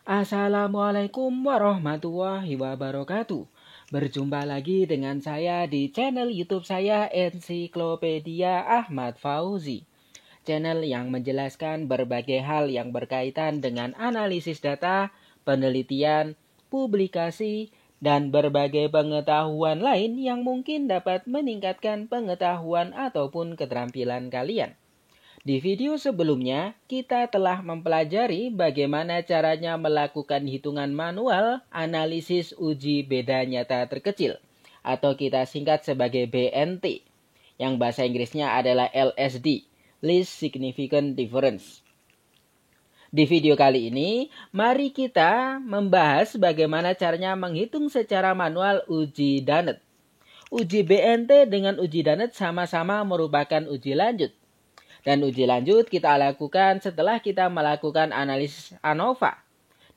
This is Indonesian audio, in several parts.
Assalamualaikum warahmatullahi wabarakatuh. Berjumpa lagi dengan saya di channel YouTube saya Ensiklopedia Ahmad Fauzi. Channel yang menjelaskan berbagai hal yang berkaitan dengan analisis data, penelitian, publikasi, dan berbagai pengetahuan lain yang mungkin dapat meningkatkan pengetahuan ataupun keterampilan kalian. Di video sebelumnya, kita telah mempelajari bagaimana caranya melakukan hitungan manual analisis uji beda nyata terkecil, atau kita singkat sebagai BNT, yang bahasa Inggrisnya adalah LSD, Least Significant Difference. Di video kali ini, mari kita membahas bagaimana caranya menghitung secara manual uji Dunnett. Uji BNT dengan uji Dunnett sama-sama merupakan uji lanjut. Dan uji lanjut kita lakukan setelah kita melakukan analisis ANOVA.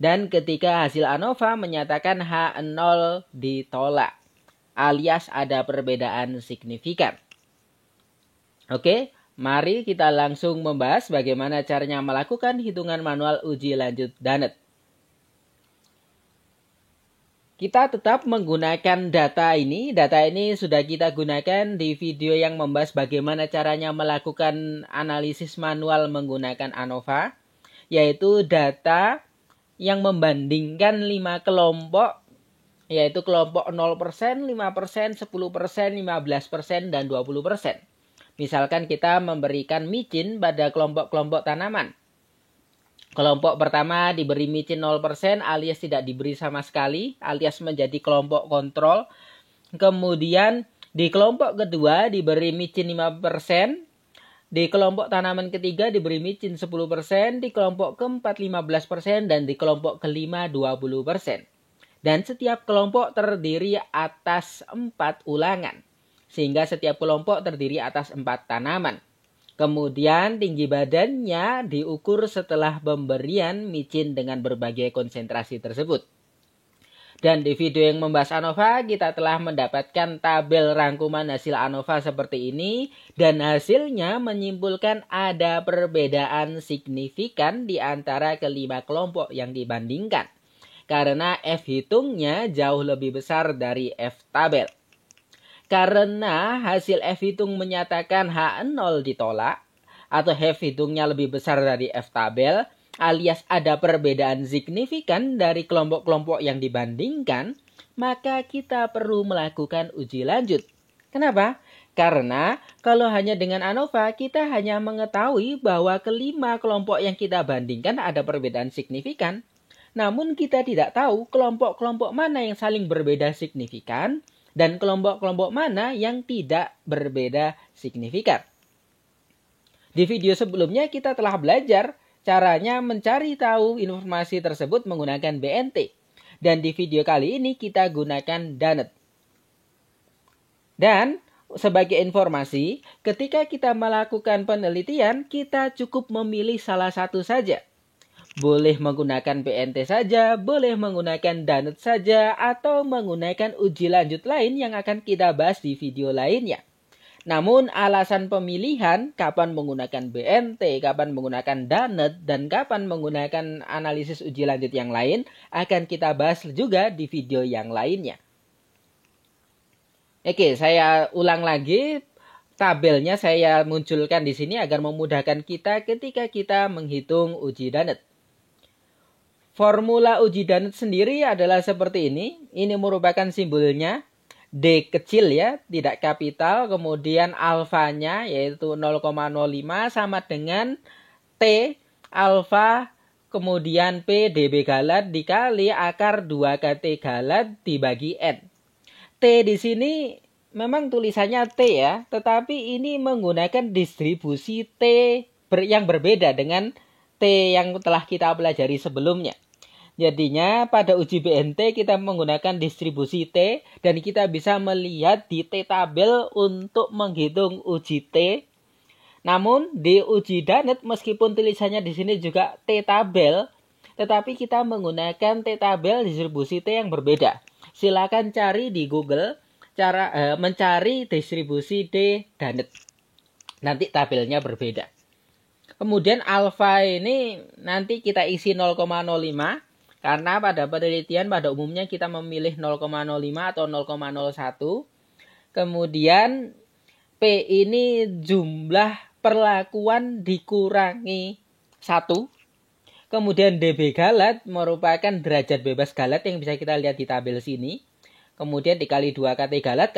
Dan ketika hasil ANOVA menyatakan H0 ditolak, alias ada perbedaan signifikan. Oke, mari kita langsung membahas bagaimana caranya melakukan hitungan manual uji lanjut Dunnett. Kita tetap menggunakan data ini. Data ini sudah kita gunakan di video yang membahas bagaimana caranya melakukan analisis manual menggunakan ANOVA. Yaitu data yang membandingkan 5 kelompok. Yaitu kelompok 0%, 5%, 10%, 15%, dan 20%. Misalkan kita memberikan micin pada kelompok-kelompok tanaman. Kelompok pertama diberi micin 0% alias tidak diberi sama sekali alias menjadi kelompok kontrol. Kemudian di kelompok kedua diberi micin 5%. Di kelompok tanaman ketiga diberi micin 10%. Di kelompok keempat 15% dan di kelompok kelima 20%. Dan setiap kelompok terdiri atas 4 ulangan. Sehingga setiap kelompok terdiri atas 4 tanaman. Kemudian tinggi badannya diukur setelah pemberian micin dengan berbagai konsentrasi tersebut. Dan di video yang membahas ANOVA kita telah mendapatkan tabel rangkuman hasil ANOVA seperti ini. Dan hasilnya menyimpulkan ada perbedaan signifikan di antara kelima kelompok yang dibandingkan. Karena F hitungnya jauh lebih besar dari F tabel. Karena hasil F hitung menyatakan H0 ditolak atau F hitungnya lebih besar dari F tabel alias ada perbedaan signifikan dari kelompok-kelompok yang dibandingkan, maka kita perlu melakukan uji lanjut. Kenapa? Karena kalau hanya dengan ANOVA kita hanya mengetahui bahwa kelima kelompok yang kita bandingkan ada perbedaan signifikan. Namun kita tidak tahu kelompok-kelompok mana yang saling berbeda signifikan dan kelompok-kelompok mana yang tidak berbeda signifikan. Di video sebelumnya kita telah belajar caranya mencari tahu informasi tersebut menggunakan BNT. Dan di video kali ini kita gunakan Dunnett. Dan sebagai informasi, ketika kita melakukan penelitian, kita cukup memilih salah satu saja. Boleh menggunakan BNT saja, boleh menggunakan Dunnett saja, atau menggunakan uji lanjut lain yang akan kita bahas di video lainnya. Namun alasan pemilihan kapan menggunakan BNT, kapan menggunakan Dunnett, dan kapan menggunakan analisis uji lanjut yang lain akan kita bahas juga di video yang lainnya. Oke, saya ulang lagi. Tabelnya saya munculkan di sini agar memudahkan kita ketika kita menghitung uji Dunnett. Formula uji Dunnett sendiri adalah seperti ini. Ini merupakan simbolnya D kecil ya, tidak kapital. Kemudian alfanya yaitu 0,05 sama dengan T alfa kemudian P dB galat dikali akar 2KT galat dibagi N. T di sini memang tulisannya T ya, tetapi ini menggunakan distribusi T yang berbeda dengan T yang telah kita pelajari sebelumnya. Jadinya pada uji BNT kita menggunakan distribusi T dan kita bisa melihat di T tabel untuk menghitung uji T. Namun di uji Dunnett meskipun tulisannya di sini juga T tabel, tetapi kita menggunakan T tabel distribusi T yang berbeda. Silakan cari di Google cara mencari distribusi D Dunnett. Nanti tabelnya berbeda. Kemudian alfa ini nanti kita isi 0,05. Karena pada penelitian pada umumnya kita memilih 0,05 atau 0,01. Kemudian P ini jumlah perlakuan dikurangi 1. Kemudian dB Galat merupakan derajat bebas Galat yang bisa kita lihat di tabel sini. Kemudian dikali 2 KT Galat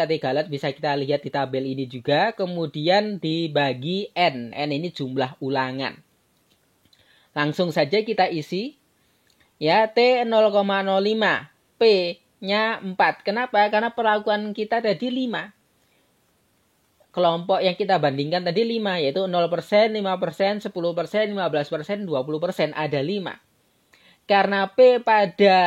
bisa kita lihat di tabel ini juga. Kemudian dibagi N. N ini jumlah ulangan. Langsung saja kita isi. Ya, T 0,05. P-nya 4. Kenapa? Karena perlakuan kita tadi 5. Kelompok yang kita bandingkan tadi 5, yaitu 0%, 5%, 10%, 15%, 20%. Ada 5. Karena P pada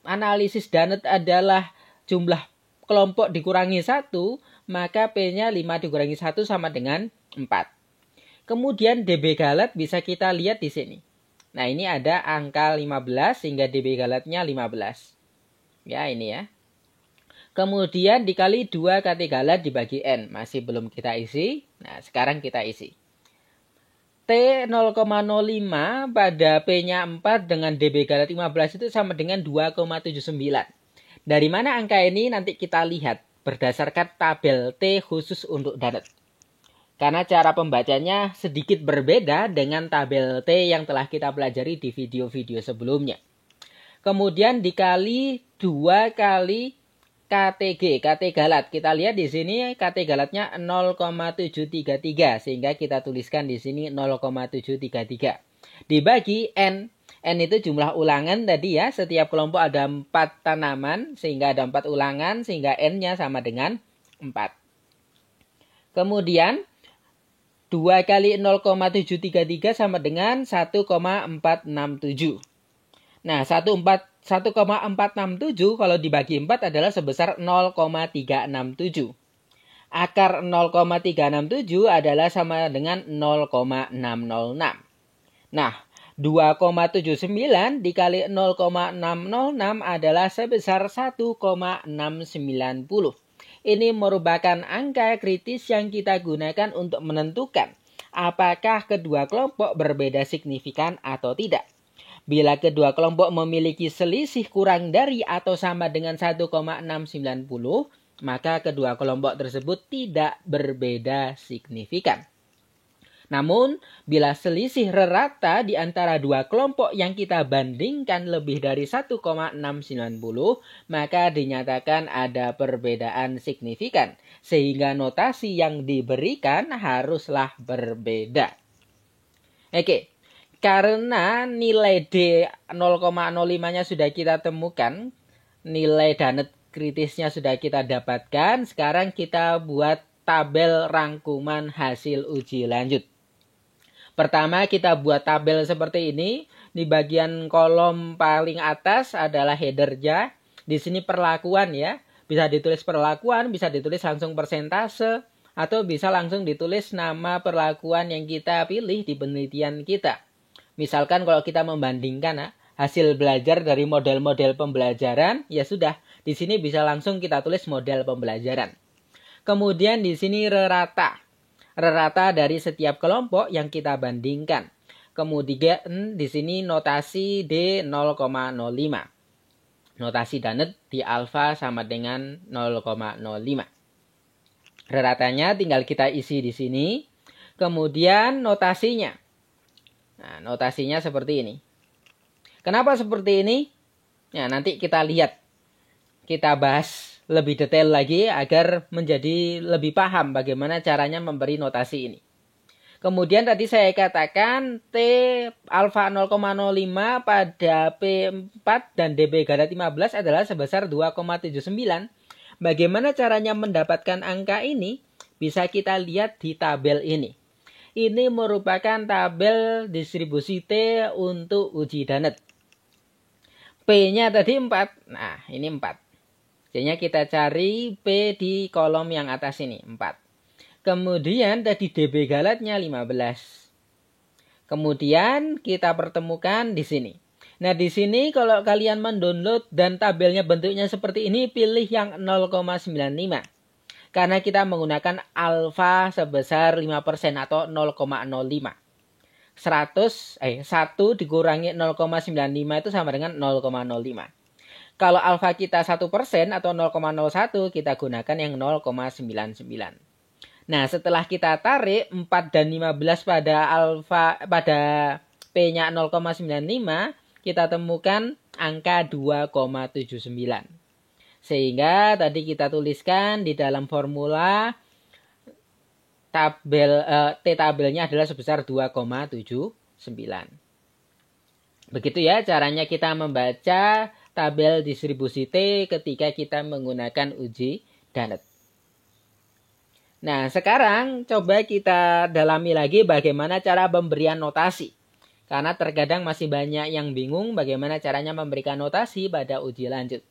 analisis Danet adalah jumlah kelompok dikurangi 1, maka P-nya 5 dikurangi 1 sama dengan 4. Kemudian dB Galat bisa kita lihat di sini. Nah, ini ada angka 15 sehingga dB Galatnya 15. Ya, ini ya. Kemudian dikali 2 KT Galat dibagi N. Masih belum kita isi. Nah, sekarang kita isi. T 0,05 pada P-nya 4 dengan dB Galat 15 itu sama dengan 2,79. Dari mana angka ini nanti kita lihat berdasarkan tabel T khusus untuk Danet. Karena cara pembacanya sedikit berbeda dengan tabel T yang telah kita pelajari di video-video sebelumnya. Kemudian dikali 2 kali KTG, KT Galat. Kita lihat di sini KT Galatnya 0,733 sehingga kita tuliskan di sini 0,733. Dibagi N. N itu jumlah ulangan tadi ya. Setiap kelompok ada 4 tanaman sehingga ada 4 ulangan sehingga N-nya sama dengan 4. Kemudian 2 kali 0,733 sama dengan 1,467. Nah, 1,467 kalau dibagi 4 adalah sebesar 0,367. Akar 0,367 adalah sama dengan 0,606. Nah, 2,79 dikali 0,606 adalah sebesar 1,690. Ini merupakan angka kritis yang kita gunakan untuk menentukan apakah kedua kelompok berbeda signifikan atau tidak. Bila kedua kelompok memiliki selisih kurang dari atau sama dengan 1,690, maka kedua kelompok tersebut tidak berbeda signifikan. Namun, bila selisih rata di antara dua kelompok yang kita bandingkan lebih dari 1,690, maka dinyatakan ada perbedaan signifikan, sehingga notasi yang diberikan haruslah berbeda. Oke, karena nilai D 0,05-nya sudah kita temukan, nilai Danet kritisnya sudah kita dapatkan, sekarang kita buat tabel rangkuman hasil uji lanjut. Pertama kita buat tabel seperti ini. Di bagian kolom paling atas adalah headernya. Di sini perlakuan ya. Bisa ditulis perlakuan, bisa ditulis langsung persentase, atau bisa langsung ditulis nama perlakuan yang kita pilih di penelitian kita. Misalkan kalau kita membandingkan hasil belajar dari model-model pembelajaran, ya sudah. Di sini bisa langsung kita tulis model pembelajaran. Kemudian di sini rata dari setiap kelompok yang kita bandingkan. Kemudian di sini notasi D 0,05. Notasi Danet di alfa sama dengan 0,05. Ratanya tinggal kita isi di sini. Kemudian notasinya. Nah, notasinya seperti ini. Kenapa seperti ini? Nah, nanti kita lihat. Kita bahas lebih detail lagi agar menjadi lebih paham bagaimana caranya memberi notasi ini. Kemudian tadi saya katakan T alfa 0,05 pada P4 dan dB Galat 15 adalah sebesar 2,79. Bagaimana caranya mendapatkan angka ini? Bisa kita lihat di tabel ini. Ini merupakan tabel distribusi T untuk uji Danet. P-nya tadi 4. Nah, ini 4. Jadinya kita cari P di kolom yang atas ini, 4. Kemudian tadi dB Galatnya 15. Kemudian kita pertemukan di sini. Nah, di sini kalau kalian mendownload dan tabelnya bentuknya seperti ini, pilih yang 0,95. Karena kita menggunakan alfa sebesar 5% atau 0,05. 1 dikurangi 0,95 itu sama dengan 0,05. Kalau alfa kita 1% atau 0,01, kita gunakan yang 0,99. Nah, setelah kita tarik 4 dan 15 pada P-nya 0,95, kita temukan angka 2,79. Sehingga tadi kita tuliskan di dalam formula T-tabelnya adalah sebesar 2,79. Begitu ya caranya kita membaca tabel distribusi T ketika kita menggunakan uji Dannett. Nah, sekarang coba kita dalami lagi bagaimana cara pemberian notasi. Karena terkadang masih banyak yang bingung bagaimana caranya memberikan notasi pada uji lanjut.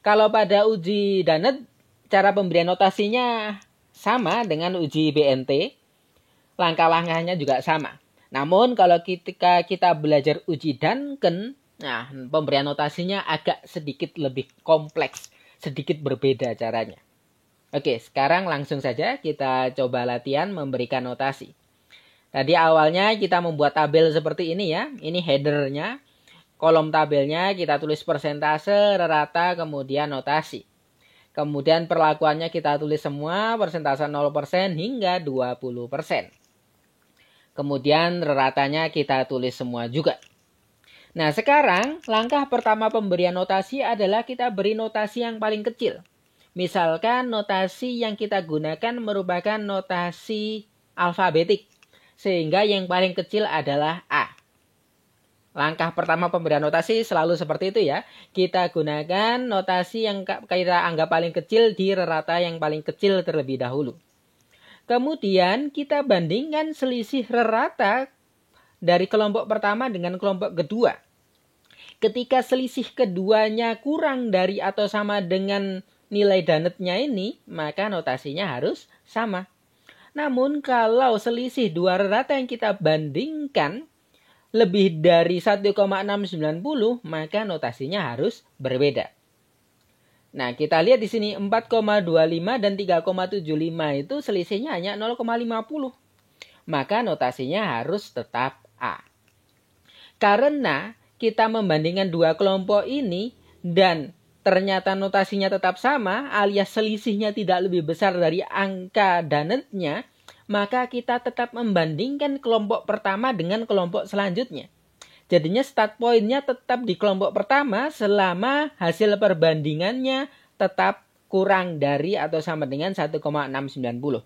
Kalau pada uji Dannett, cara pemberian notasinya sama dengan uji BNT. Langkah-langkahnya juga sama. Namun kalau ketika kita belajar uji Duncan, nah pemberian notasinya agak sedikit lebih kompleks. Sedikit berbeda caranya. Oke, sekarang langsung saja kita coba latihan memberikan notasi. Tadi awalnya kita membuat tabel seperti ini ya. Ini headernya. Kolom tabelnya kita tulis persentase, rata, kemudian notasi. Kemudian perlakuannya kita tulis semua, persentase 0% hingga 20%. Kemudian ratanya kita tulis semua juga. Nah, sekarang langkah pertama pemberian notasi adalah kita beri notasi yang paling kecil. Misalkan notasi yang kita gunakan merupakan notasi alfabetik. Sehingga yang paling kecil adalah A. Langkah pertama pemberian notasi selalu seperti itu ya. Kita gunakan notasi yang kita anggap paling kecil di rata yang paling kecil terlebih dahulu. Kemudian kita bandingkan selisih rata dari kelompok pertama dengan kelompok kedua. Ketika selisih keduanya kurang dari atau sama dengan nilai Dannett-nya ini, maka notasinya harus sama. Namun kalau selisih dua rata yang kita bandingkan lebih dari 1,690, maka notasinya harus berbeda. Nah, kita lihat di sini 4,25 dan 3,75 itu selisihnya hanya 0,50. Maka notasinya harus tetap A. Karena kita membandingkan dua kelompok ini dan ternyata notasinya tetap sama, alias selisihnya tidak lebih besar dari angka Dannett-nya, maka kita tetap membandingkan kelompok pertama dengan kelompok selanjutnya. Jadinya start point-nya tetap di kelompok pertama selama hasil perbandingannya tetap kurang dari atau sama dengan 1,690.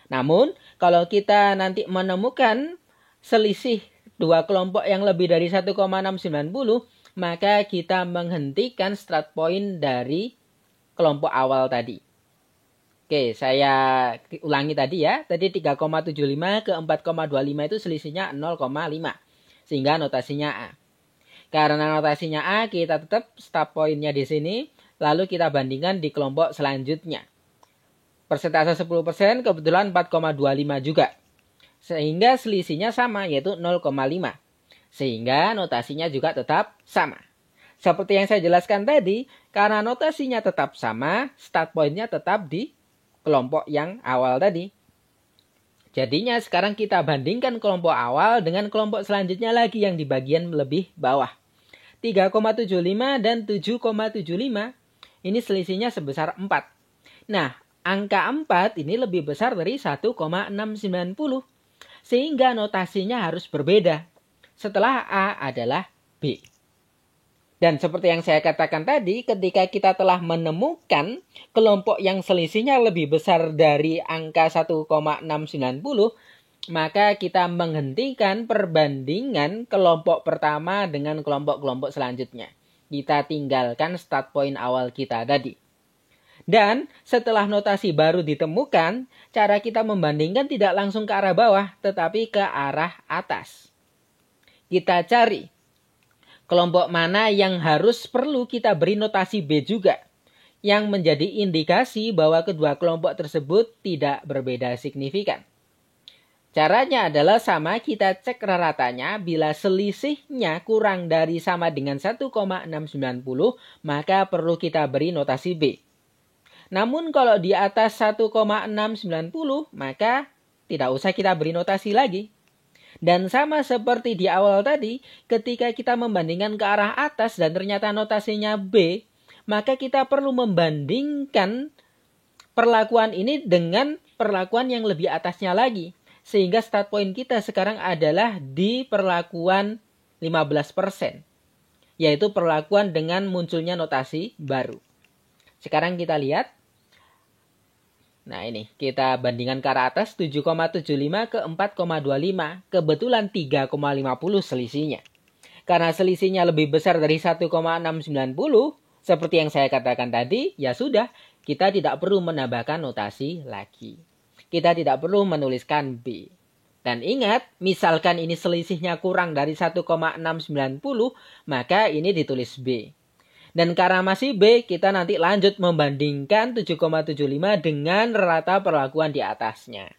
Namun, kalau kita nanti menemukan selisih dua kelompok yang lebih dari 1,690, maka kita menghentikan start point dari kelompok awal tadi. Oke, saya ulangi tadi ya. Tadi 3,75 ke 4,25 itu selisihnya 0,5. Sehingga notasinya A. Karena notasinya A, kita tetap start point-nya di sini. Lalu kita bandingkan di kelompok selanjutnya. Persentase 10% kebetulan 4,25 juga. Sehingga selisihnya sama, yaitu 0,5. Sehingga notasinya juga tetap sama. Seperti yang saya jelaskan tadi, karena notasinya tetap sama, start point-nya tetap di kelompok yang awal tadi. Jadinya sekarang kita bandingkan kelompok awal dengan kelompok selanjutnya lagi yang di bagian lebih bawah. 3,75 dan 7,75. Ini selisihnya sebesar 4. Nah, angka 4 ini lebih besar dari 1,690. Sehingga notasinya harus berbeda. Setelah A adalah B. Dan seperti yang saya katakan tadi, ketika kita telah menemukan kelompok yang selisihnya lebih besar dari angka 1,690, maka kita menghentikan perbandingan kelompok pertama dengan kelompok-kelompok selanjutnya. Kita tinggalkan start point awal kita tadi. Dan setelah notasi baru ditemukan, cara kita membandingkan tidak langsung ke arah bawah, tetapi ke arah atas. Kita cari kelompok mana yang perlu kita beri notasi B juga, yang menjadi indikasi bahwa kedua kelompok tersebut tidak berbeda signifikan. Caranya adalah sama, kita cek ratanya. Bila selisihnya kurang dari sama dengan 1,690, maka perlu kita beri notasi B. Namun kalau di atas 1,690, maka tidak usah kita beri notasi lagi. Dan sama seperti di awal tadi, ketika kita membandingkan ke arah atas dan ternyata notasinya B, maka kita perlu membandingkan perlakuan ini dengan perlakuan yang lebih atasnya lagi. Sehingga start point kita sekarang adalah di perlakuan 15%. Yaitu perlakuan dengan munculnya notasi baru. Sekarang kita lihat. Nah ini, kita bandingkan ke arah atas 7,75 ke 4,25. Kebetulan 3,50 selisihnya. Karena selisihnya lebih besar dari 1,690, seperti yang saya katakan tadi, ya sudah, kita tidak perlu menambahkan notasi lagi. Kita tidak perlu menuliskan B. Dan ingat, misalkan ini selisihnya kurang dari 1,690, maka ini ditulis B. Dan karena masih B, kita nanti lanjut membandingkan 7,75 dengan rata perlakuan di atasnya.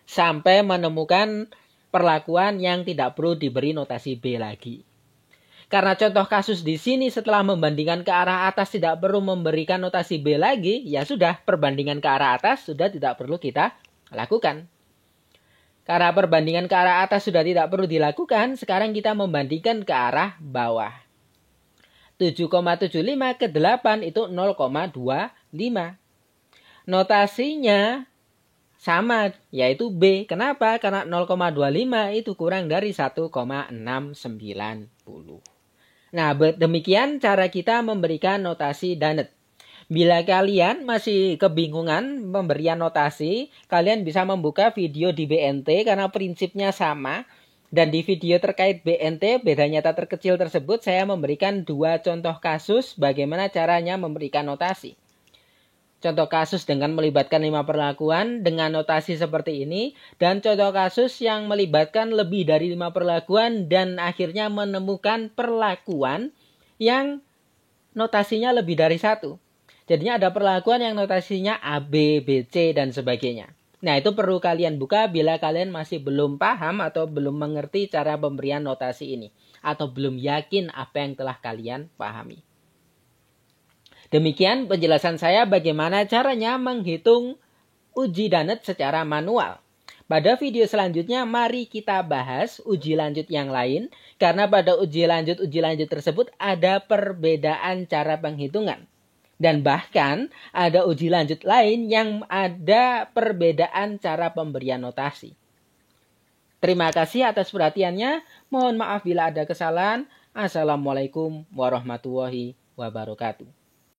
Sampai menemukan perlakuan yang tidak perlu diberi notasi B lagi. Karena contoh kasus di sini setelah membandingkan ke arah atas tidak perlu memberikan notasi B lagi, ya sudah, perbandingan ke arah atas sudah tidak perlu kita lakukan. Karena perbandingan ke arah atas sudah tidak perlu dilakukan, sekarang kita membandingkan ke arah bawah. 7,75 ke 8 itu 0,25. Notasinya sama, yaitu B. Kenapa? Karena 0,25 itu kurang dari 1,690. Nah, demikian cara kita memberikan notasi Dunnett. Bila kalian masih kebingungan pemberian notasi, kalian bisa membuka video di BNT karena prinsipnya sama. Dan di video terkait BNT, beda nyata terkecil tersebut, saya memberikan 2 contoh kasus bagaimana caranya memberikan notasi. Contoh kasus dengan melibatkan 5 perlakuan dengan notasi seperti ini. Dan contoh kasus yang melibatkan lebih dari 5 perlakuan dan akhirnya menemukan perlakuan yang notasinya lebih dari 1. Jadinya ada perlakuan yang notasinya A, B, B, C, dan sebagainya. Nah, itu perlu kalian buka bila kalian masih belum paham atau belum mengerti cara pemberian notasi ini. Atau belum yakin apa yang telah kalian pahami. Demikian penjelasan saya bagaimana caranya menghitung uji Dunnett secara manual. Pada video selanjutnya, mari kita bahas uji lanjut yang lain. Karena pada uji lanjut tersebut ada perbedaan cara penghitungan. Dan bahkan ada uji lanjut lain yang ada perbedaan cara pemberian notasi. Terima kasih atas perhatiannya. Mohon maaf bila ada kesalahan. Assalamualaikum warahmatullahi wabarakatuh.